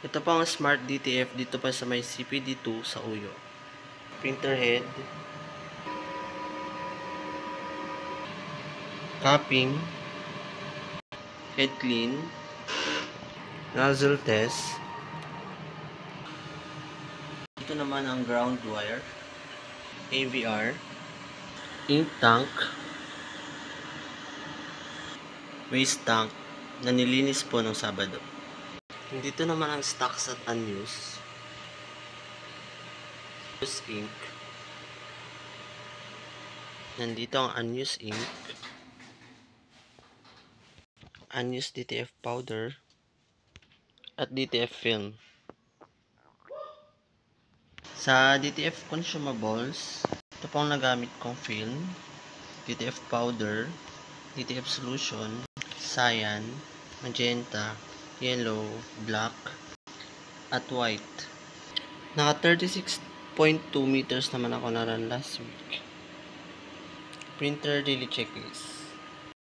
Ito pang Smart DTF dito pa sa may CPD2 sa Uyo. Printer head, capping, head clean, nozzle test. Ito naman ang ground wire, AVR, ink tank, waste tank na nilinis po ng Sabado. Dito naman ang stocks at unused. Ink. Nandito ang unused ink, unused DTF powder, at DTF film. Sa DTF consumables, ito pong nagamit kong film, DTF powder, DTF solution, cyan, magenta, yellow, black, at white. Naka 36.2 meters naman ako na run last week. Printer daily checklist.